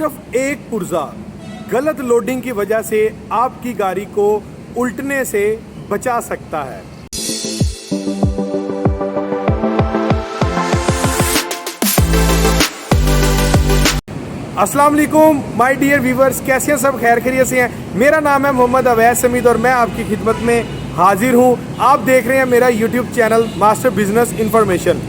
सिर्फ एक पुर्जा गलत लोडिंग की वजह से आपकी गाड़ी को उल्टने से बचा सकता है। अस्सलाम वालेकुम माय डियर व्यूवर्स, कैसे हैं सब? खैर खैरियत से हैं। मेरा नाम है मोहम्मद अवैस हमीद और मैं आपकी खिदमत में हाजिर हूं। आप देख रहे हैं मेरा YouTube channel master business information.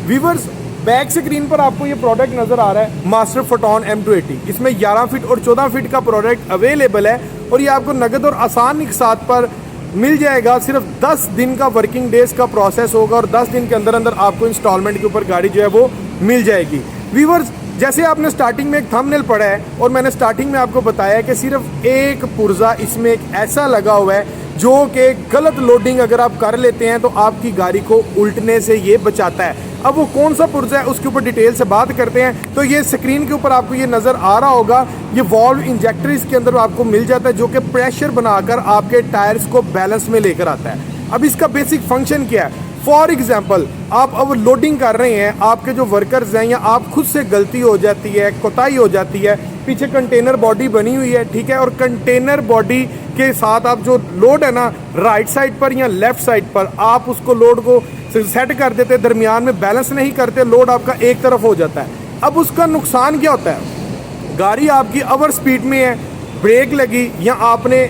Viewers, back screen पर आपको ये प्रोडक्ट नज़र आ रहा है मास्टर फोटोन M280। इसमें 11 फीट और 14 फीट का प्रोडक्ट अवेलेबल है और ये आपको नगद और आसान के साथ पर मिल जाएगा। सिर्फ 10 दिन का वर्किंग डेज का प्रोसेस होगा और 10 दिन के अंदर अंदर आपको इंस्टॉलमेंट के ऊपर गाड़ी जो है वो मिल जाएगी। व्यूवर्स, जैसे आपने स्टार्टिंग में एक थंबनेल पढ़ा है और मैंने स्टार्टिंग में आपको बताया कि सिर्फ एक पुर्जा इसमें एक ऐसा लगा हुआ है जो कि गलत लोडिंग अगर आप कर लेते हैं तो आपकी गाड़ी को उल्टने से ये बचाता है। अब वो कौन सा पुर्जा है उसके ऊपर डिटेल से बात करते हैं। तो ये स्क्रीन के ऊपर आपको ये नज़र आ रहा होगा, ये वॉल्व इंजेक्टर इसके अंदर आपको मिल जाता है जो कि प्रेशर बनाकर आपके टायर्स को बैलेंस में लेकर आता है। अब इसका बेसिक फंक्शन क्या है? फॉर एग्जाम्पल, आप अब लोडिंग कर रहे हैं, आपके जो वर्कर्स हैं या आप खुद से गलती हो जाती है, कोताही हो जाती है, पीछे कंटेनर बॉडी बनी हुई है, ठीक है, और कंटेनर बॉडी के साथ आप जो लोड है ना राइट साइड पर या लेफ्ट साइड पर आप उसको लोड को सेट कर देते, दरमियान में बैलेंस नहीं करते, लोड आपका एक तरफ हो जाता है। अब उसका नुकसान क्या होता है? गाड़ी आपकी ओवर स्पीड में है, ब्रेक लगी या आपने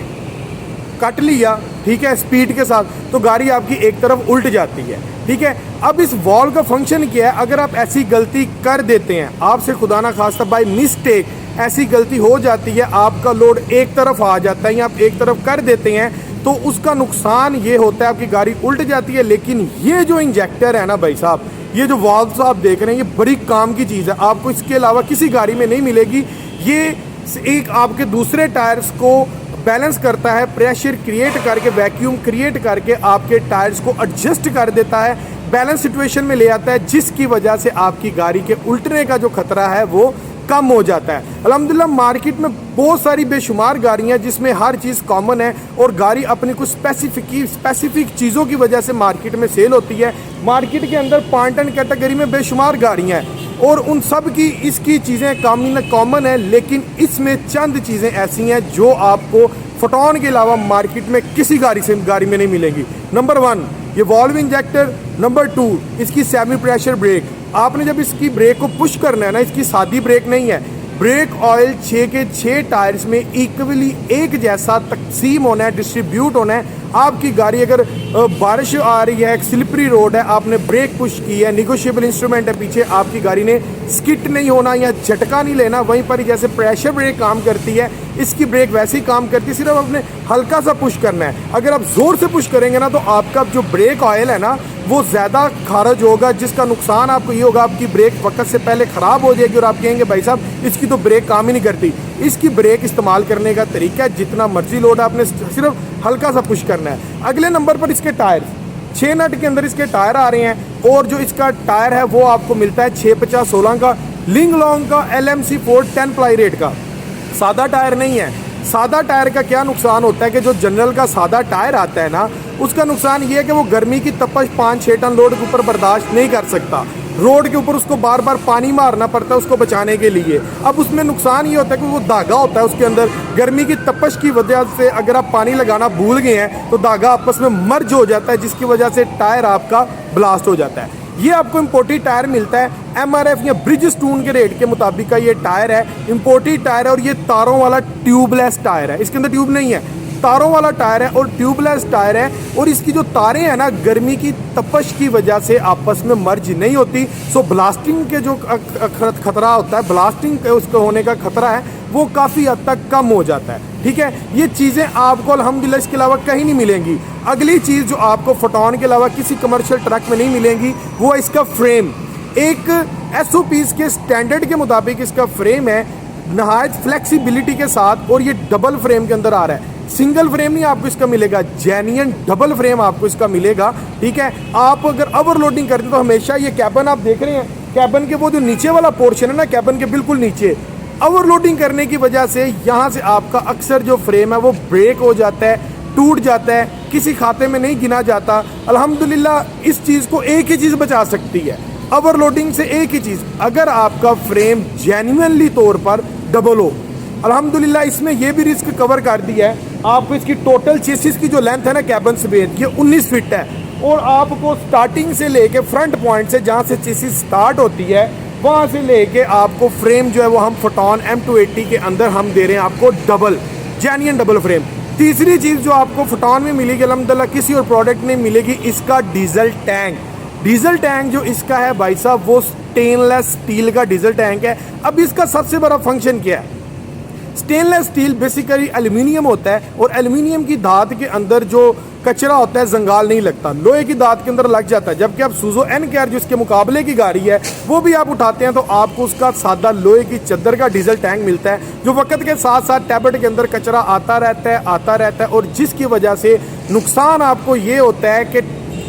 कट लिया, ठीक है, स्पीड के साथ, तो गाड़ी आपकी एक तरफ उल्ट जाती है, ठीक है। अब इस वॉल का फंक्शन क्या है? अगर आप ऐसी गलती कर देते हैं, आपसे खुदा ना खास्ता बाय मिस्टेक ऐसी गलती हो जाती है, आपका लोड एक तरफ आ जाता है या आप एक तरफ कर देते हैं, तो उसका नुकसान ये होता है आपकी गाड़ी उल्ट जाती है। लेकिन ये जो इंजेक्टर है ना भाई साहब, ये जो वॉल्व्स आप देख रहे हैं, ये बड़ी काम की चीज़ है, आपको इसके अलावा किसी गाड़ी में नहीं मिलेगी। ये एक आपके दूसरे टायर्स को बैलेंस करता है, प्रेशर क्रिएट करके, वैक्यूम क्रिएट करके आपके टायर्स को एडजस्ट कर देता है, बैलेंस सिचुएशन में ले आता है, जिसकी वजह से आपकी गाड़ी के उल्टने का जो खतरा है वो कम हो जाता है। अल्हम्दुलिल्लाह मार्केट में बहुत सारी बेशुमार गाड़ियां जिसमें हर चीज़ कॉमन है और गाड़ी अपनी कुछ स्पेसिफिक चीज़ों की वजह से मार्केट में सेल होती है। मार्केट के अंदर पार्ट एंड कैटेगरी में बेशुमार गाड़ियां हैं और उन सब की इसकी चीज़ें कॉमन है, लेकिन इसमें चंद चीज़ें ऐसी हैं जो आपको फोटोन के अलावा मार्केट में किसी गाड़ी में नहीं मिलेगी। नंबर 1 ये वॉल्व इंजेक्टर, नंबर 2 इसकी सेमी प्रेशर ब्रेक। आपने जब इसकी ब्रेक को पुश करना है ना, इसकी सादी ब्रेक नहीं है, ब्रेक ऑयल 6 के 6 टायर्स में इक्वली एक जैसा तकसीम होना है, डिस्ट्रीब्यूट होना है। आपकी गाड़ी अगर बारिश आ रही है, एक स्लिपरी रोड है, आपने ब्रेक पुश की है, निगोशिएबल इंस्ट्रूमेंट है पीछे, आपकी गाड़ी ने स्किट नहीं होना या झटका नहीं लेना। वहीं पर जैसे प्रेशर ब्रेक काम करती है, इसकी ब्रेक वैसे ही काम करती है, सिर्फ आपने हल्का सा पुश करना है। अगर आप जोर से पुश करेंगे ना तो आपका जो ब्रेक ऑयल है ना वो ज़्यादा खारिज होगा, जिसका नुकसान आपको ये होगा, आपकी ब्रेक वक्त से पहले ख़राब हो जाएगी और आप कहेंगे भाई साहब इसकी तो ब्रेक काम ही नहीं करती। इसकी ब्रेक इस्तेमाल करने का तरीका है, जितना मर्जी लोड आपने सिर्फ हल्का सा पुश करना है। अगले नंबर पर इसके टायर, 6 नट के अंदर इसके टायर आ रहे हैं और जो इसका टायर है वो आपको मिलता है 650-16 का लिंग लॉन्ग का LMC 410 प्लाई रेट का। सादा टायर नहीं है। सादा टायर का क्या नुकसान होता है कि जो जनरल का सादा टायर आता है ना, उसका नुकसान ये है कि वो गर्मी की तपश 5-6 टन लोड के ऊपर बर्दाश्त नहीं कर सकता। रोड के ऊपर उसको बार बार पानी मारना पड़ता है उसको बचाने के लिए। अब उसमें नुकसान ये होता है कि वो धागा होता है उसके अंदर, गर्मी की तपश की वजह से अगर आप पानी लगाना भूल गए हैं तो धागा आपस में मर्ज हो जाता है, जिसकी वजह से टायर आपका ब्लास्ट हो जाता है। ये आपको इम्पोर्टेड टायर मिलता है MRF या ब्रिजस्टोन के रेट के मुताबिक का ये टायर है, इम्पोर्टेड टायर है और ये तारों वाला ट्यूबलेस टायर है। इसके अंदर ट्यूब नहीं है, तारों वाला टायर है और ट्यूबलेस टायर है और इसकी जो तारें हैं ना गर्मी की तपश की वजह से आपस में मर्ज नहीं होती। सो ब्लास्टिंग के जो खतरा होता है, ब्लास्टिंग के उसके होने का खतरा है वो काफ़ी हद तक कम हो जाता है, ठीक है। ये चीज़ें आपको अल्हम्दुलिल्लाह इसके अलावा कहीं नहीं मिलेंगी। अगली चीज़ जो आपको फोटोन के अलावा किसी कमर्शियल ट्रक में नहीं मिलेंगी वो है इसका फ्रेम। एक SOPs के स्टैंडर्ड के मुताबिक इसका फ्रेम है, नहायत फ्लेक्सिबिलिटी के साथ, और ये डबल फ्रेम के अंदर आ रहा है। सिंगल फ्रेम नहीं आपको इसका मिलेगा, जेन्युइन डबल फ्रेम आपको इसका मिलेगा, ठीक है। आप अगर ओवरलोडिंग करते तो हमेशा ये कैबन आप देख रहे हैं, कैबन के वो जो नीचे वाला पोर्शन है ना, कैबन के बिल्कुल नीचे, ओवरलोडिंग करने की वजह से यहाँ से आपका अक्सर जो फ्रेम है वो ब्रेक हो जाता है, टूट जाता है, किसी खाते में नहीं गिना जाता। अल्हम्दुलिल्लाह इस चीज़ को एक ही चीज़ बचा सकती है, ओवरलोडिंग से एक ही चीज़, अगर आपका फ्रेम जेन्युइनली तौर पर डबल हो। अल्हम्दुलिल्लाह इसमें ये भी रिस्क कवर कर दिया है। आपको इसकी टोटल चेसिस की जो लेंथ है ना कैबिन समेत, ये 19 फीट है। और आपको स्टार्टिंग से लेके फ्रंट पॉइंट से जहाँ से चेसिस स्टार्ट होती है वहाँ से लेके आपको फ्रेम जो है वो हम फोटोन M280 के अंदर हम दे रहे हैं आपको डबल, जेन्युइन डबल फ्रेम। तीसरी चीज़ जो आपको फोटोन में मिलेगी अल्हम्दुलिल्लाह किसी और प्रोडक्ट में मिलेगी, इसका डीजल टैंक। डीजल टैंक जो इसका है भाई साहब वो स्टेनलेस स्टील का डीजल टैंक है। अब इसका सबसे बड़ा फंक्शन क्या है? स्टेनलेस स्टील बेसिकली एल्यूमिनियम होता है और एल्यूमिनियम की धात के अंदर जो कचरा होता है जंगाल नहीं लगता, लोहे की धात के अंदर लग जाता है। जबकि आप सूजो एन केयर जो इसके मुकाबले की गाड़ी है वो भी आप उठाते हैं तो आपको उसका सादा लोहे की चद्दर का डीजल टैंक मिलता है, जो वक्त के साथ साथ टैबलेट के अंदर कचरा आता रहता है और जिसकी वजह से नुकसान आपको ये होता है कि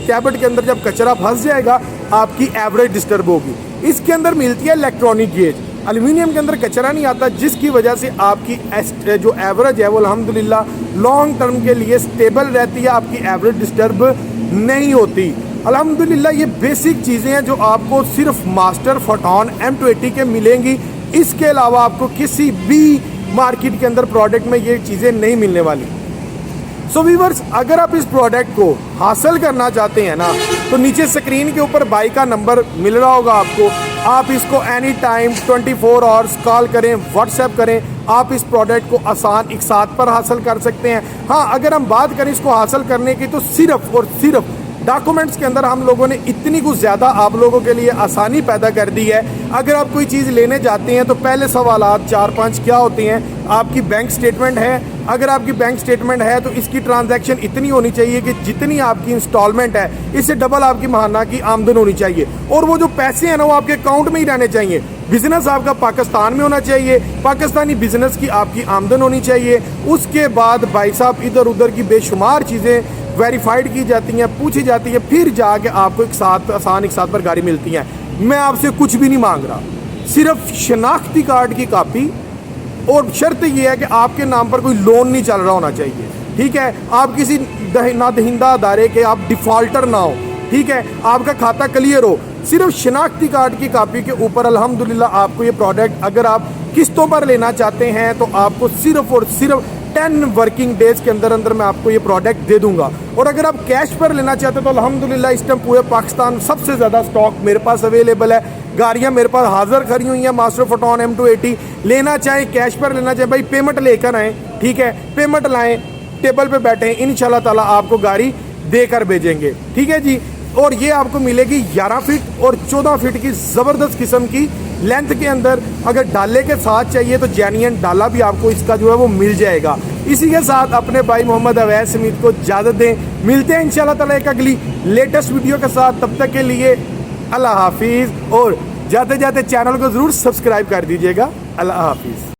टैबलेट के अंदर जब कचरा फंस जाएगा आपकी एवरेज डिस्टर्ब होगी। इसके अंदर मिलती है इलेक्ट्रॉनिक गेज, एल्यूमिनियम के अंदर कचरा नहीं आता, जिसकी वजह से आपकी जो एवरेज है वो अल्हम्दुलिल्लाह लॉन्ग टर्म के लिए स्टेबल रहती है, आपकी एवरेज डिस्टर्ब नहीं होती। अल्हम्दुलिल्लाह ये बेसिक चीज़ें हैं जो आपको सिर्फ मास्टर फोटोन M280 के मिलेंगी। इसके अलावा आपको किसी भी मार्केट के अंदर प्रोडक्ट में ये चीज़ें नहीं मिलने वाली। सो व्यूअर्स, अगर आप इस प्रोडक्ट को हासिल करना चाहते हैं ना तो नीचे स्क्रीन के ऊपर बाई का नंबर मिल रहा होगा आपको, आप इसको एनी टाइम 24 आवर्स कॉल करें, व्हाट्सएप करें, आप इस प्रोडक्ट को आसान एक साथ पर हासिल कर सकते हैं। हाँ, अगर हम बात करें इसको हासिल करने की तो सिर्फ और सिर्फ डॉक्यूमेंट्स के अंदर हम लोगों ने इतनी कुछ ज़्यादा आप लोगों के लिए आसानी पैदा कर दी है। अगर आप कोई चीज़ लेने जाते हैं तो पहले सवालात 4-5 क्या होते हैं? आपकी बैंक स्टेटमेंट है, अगर आपकी बैंक स्टेटमेंट है तो इसकी ट्रांजैक्शन इतनी होनी चाहिए कि जितनी आपकी इंस्टॉलमेंट है इससे डबल आपकी माहाना की आमदन होनी चाहिए, और वो जो पैसे हैं ना वो आपके अकाउंट में ही रहने चाहिए। बिजनेस आपका पाकिस्तान में होना चाहिए, पाकिस्तानी बिजनेस की आपकी आमदन होनी चाहिए। उसके बाद भाई साहब इधर उधर की बेशुमार चीज़ें वेरीफाइड की जाती हैं, पूछी जाती है, फिर जाके आपको एक साथ पर गाड़ी मिलती है। मैं आपसे कुछ भी नहीं मांग रहा, सिर्फ शनाख्ती कार्ड की कॉपी, और शर्त यह है कि आपके नाम पर कोई लोन नहीं चल रहा होना चाहिए। ठीक है, आप किसी नादहिंदा अदारे के आप डिफ़ॉल्टर ना हो। ठीक है, आपका खाता क्लियर हो। सिर्फ शनाख्ती कार्ड की कॉपी के ऊपर अल्हम्दुलिल्लाह आपको ये प्रोडक्ट अगर आप किस्तों पर लेना चाहते हैं तो आपको सिर्फ और सिर्फ 10 वर्किंग डेज के अंदर अंदर मैं आपको ये प्रोडक्ट दे दूंगा। और अगर आप कैश पर लेना चाहते हो तो अल्हम्दुलिल्लाह इस टाइम पूरे पाकिस्तान सबसे ज़्यादा स्टॉक मेरे पास अवेलेबल है। गाड़ियाँ मेरे पास हाजिर खड़ी हुई हैं मास्टर फोटोन M280। लेना चाहे कैश पर लेना चाहे भाई पेमेंट लेकर आएँ, ठीक है, पेमेंट लाएँ, टेबल पे बैठे, इंशाल्लाह ताला आपको गाड़ी देकर भेजेंगे। ठीक है जी। और ये आपको मिलेगी 11 फीट और 14 फीट की ज़बरदस्त किस्म की लेंथ के अंदर। अगर डाले के साथ चाहिए तो जेन्युइन डाला भी आपको इसका जो है वो मिल जाएगा। इसी के साथ अपने भाई मोहम्मद अवैस समीद को इजाज़त दें। मिलते हैं इंशाल्लाह ताला एक अगली लेटेस्ट वीडियो के साथ। तब तक के लिए अल्लाह हाफिज़, और जाते जाते चैनल को ज़रूर सब्सक्राइब कर दीजिएगा। अल्लाह हाफिज़।